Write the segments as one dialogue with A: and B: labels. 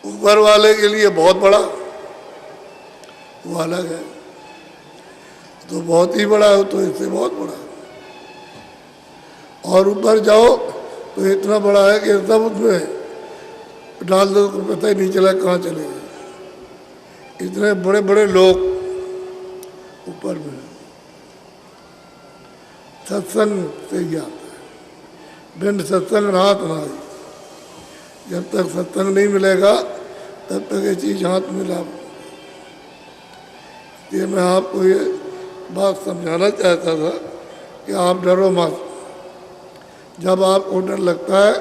A: ऊपर वाले के लिए बहुत बड़ा, वो अलग है। तो बहुत ही बड़ा हो तो इससे बहुत बड़ा, और ऊपर जाओ तो इतना बड़ा है कि सब उसमें डाल दो तो पता ही नहीं चला कहाँ चले गए। इतने बड़े बड़े लोग ऊपर में। सत्संग से ही आता है, बिन सत्संग रात ना आई। जब तक सत्संग नहीं मिलेगा तब तक ये चीज़ हाथ में ला। ये मैं आपको ये बात समझाना चाहता था कि आप डरो मत। जब आपको डर लगता है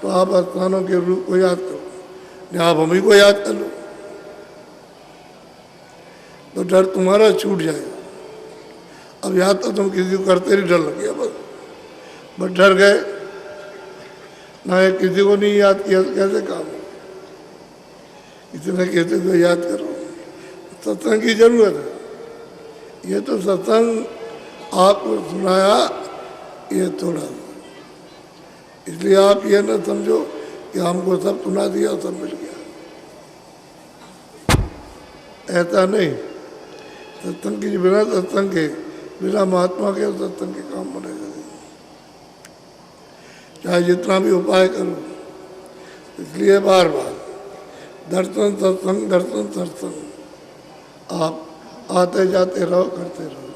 A: तो आप स्थानों के रूप को याद करो, नहीं आप हम ही को याद कर लो तो डर तुम्हारा छूट जाएगा। अब याद तो तुम किसी को करते नहीं, डर लग गया बस डर गए ना। ये किसी को नहीं याद किया तो कैसे काम हो? किसी न किसी को याद करो। सत्संग की जरूरत है। ये तो सत्संग आपको सुनाया ये थोड़ा, इसलिए आप ये न समझो कि हमको सब सुना दिया और सब मिल गया, ऐसा नहीं। सत्संग के बिना, सत्संग के बिना महात्मा के सत्संग के काम बनेगा नहीं, चाहे जितना भी उपाय करो। इसलिए बार बार दर्शन सत्संग, दर्शन सत्संग आप आते जाते रहो, करते रहो,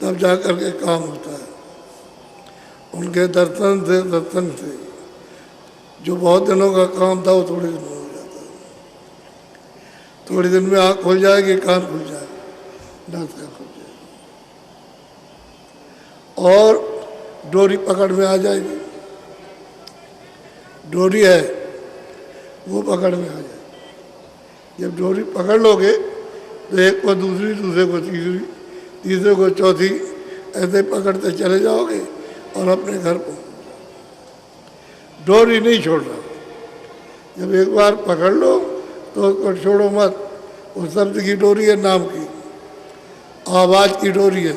A: तब जा कर के काम होता है। उनके दर्शन से, सत्संग से जो बहुत दिनों का काम था वो थोड़े दिन में हो जाता है। थोड़े दिन में आँख खुल जाएगी, कान खुल जाएगा, दांत का खुल जाएगा और डोरी पकड़ में आ जाएगी। डोरी है वो पकड़ में आ जाएगी। जब डोरी पकड़ लोगे तो एक को दूसरी, दूसरे को तीसरी, तीसरे को चौथी, ऐसे पकड़ते चले जाओगे और अपने घर पहुँच। डोरी नहीं छोड़ना। जब एक बार पकड़ लो तो उसको छोड़ो मत। वो शब्द की डोरी है, नाम की, आवाज़ की डोरी है,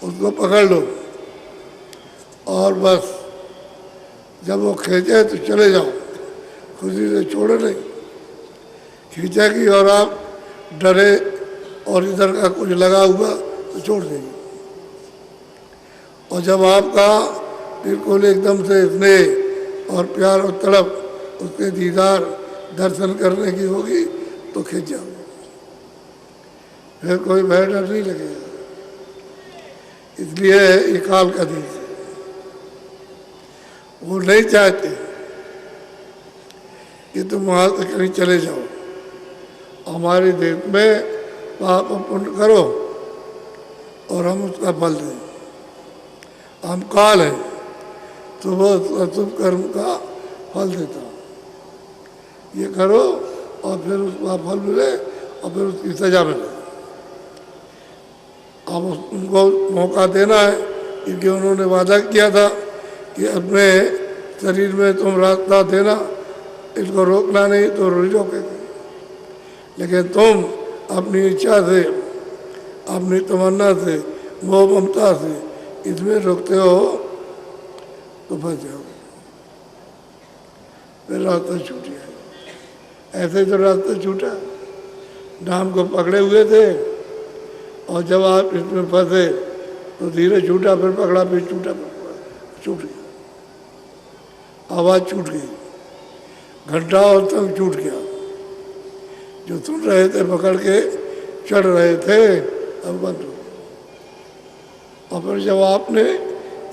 A: उसको पकड़ लो और बस जब वो खींचे तो चले जाओ, खुशी से छोड़ो नहीं। खींचेगी और आप डरे और इधर का कुछ लगा हुआ तो छोड़ देगी। और जब आपका बिल्कुल एकदम से स्नेह और प्यार और तड़प उसके दीदार दर्शन करने की होगी तो खींच जाओ, फिर कोई भय डर नहीं लगेगा। इसलिए ये काल का दिन है। वो नहीं चाहते कि तुम वहाँ से कहीं चले जाओ। हमारे देश में पाप पुण्य करो और हम उसका फल दें। हम काल हैं तो वो अशुभ कर्म का फल देता हूँ। ये करो और फिर उसका फल मिले और फिर उसकी सजा मिले। अब उनको मौका देना है क्योंकि उन्होंने वादा किया था कि अपने शरीर में तुम रास्ता देना, इसको रोकना नहीं तो रोकेंगे। लेकिन तुम अपनी इच्छा से, अपनी तमन्ना से, मोह ममता से इसमें रोकते हो तो फंस जाओगे, फिर रास्ता छूट जाएगा। ऐसे तो रास्ता छूटा, नाम को पकड़े हुए थे और जब आप इसमें फंसे तो धीरे छूटा, फिर पकड़ा, फिर छूटा, फिर पकड़ा, छूट गया। आवाज़ छूट गई, घंटा और तंग छूट गया। जो सुन रहे थे पकड़ के चढ़ रहे थे अब बंद हो। और फिर जब आपने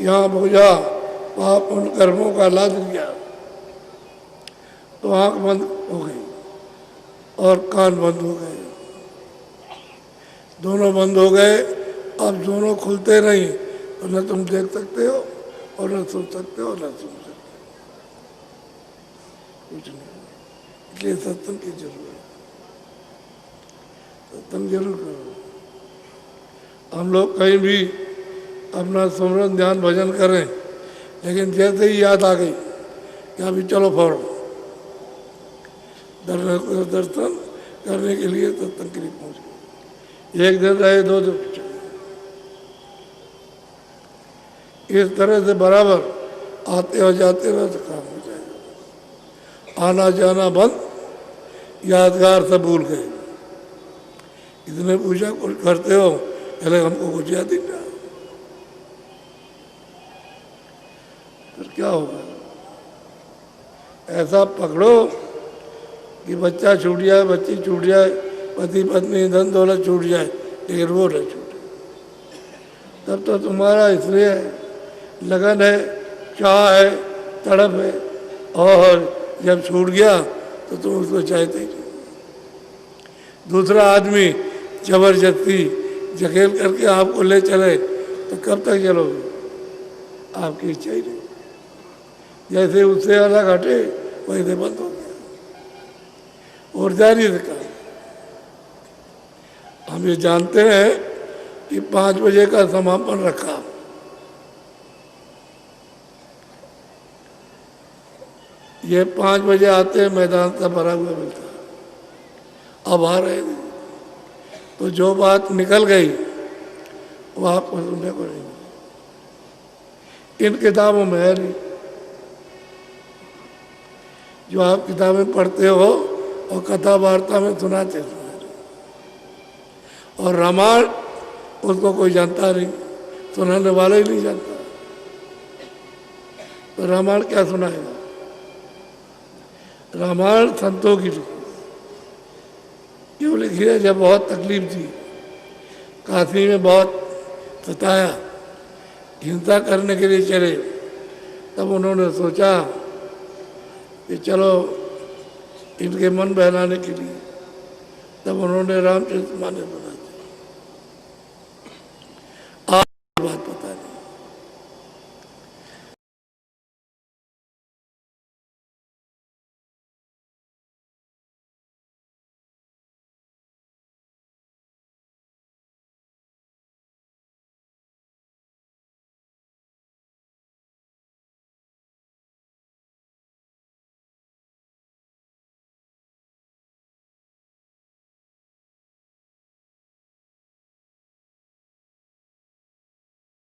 A: यहाँ बोझा पाप उन कर्मों का लाद लिया तो आँख बंद हो गई और कान बंद हो गए, दोनों बंद हो गए। अब दोनों खुलते नहीं तो न तुम देख सकते हो और न सुन सकते हो, न सुन सकते कुछ नहीं। इसलिए सत्संग की जरूरत है, सत्संग जरूर करो। हम लोग कहीं भी अपना सुमरन ध्यान भजन करें, लेकिन जैसे ही याद आ गई कि अभी चलो फौरन दर्शन करने के लिए सत्संग के लिए पहुँच गए। एक दिन रहे, 2 दिन, इस तरह से बराबर आते हो जाते रहो तो काम हो जाएगा। आना जाना बंद, यादगार सब भूल गए। इतने पूजा करते हो, पहले हमको कुछ याद ही नहीं रहा, फिर क्या होगा? ऐसा पकड़ो कि बच्चा छूट जाए, बच्ची छूट जाए, पति पत्नी धन दौलत छूट जाए, लेकिन वो न छूटे। तब तो तुम्हारा इसलिए लगन है, चाह है, तड़प है, और जब छूट गया तो तुम उसको चाहते ही नहीं। दूसरा आदमी जबरदस्ती जखेल करके आपको ले चले तो कब तक चलोगे? आपकी इच्छा ही नहीं। जैसे उससे अलग हटे वैसे बंद हो गया और जारी रखा। हम ये जानते हैं कि 5 बजे का समापन रखा, ये 5 बजे आते हैं, मैदान से भरा हुआ मिलता है। अब आ रहे नहीं तो जो बात निकल गई वो आपको सुनने को नहीं, इन किताबों में है नहीं। जो आप किताबें पढ़ते हो और कथा वार्ता में सुनाते हो, और रामायण उसको कोई जानता नहीं, सुनाने वाला ही नहीं जानता, तो रामायण क्या सुनाएगा? रामायण संतों की लिखी, क्यों लिखी है? जब बहुत तकलीफ थी, काशी में बहुत सताया, हिंसा करने के लिए चले, तब उन्होंने सोचा कि चलो इनके मन बहलाने के लिए, तब उन्होंने रामचरितमानस बनाया।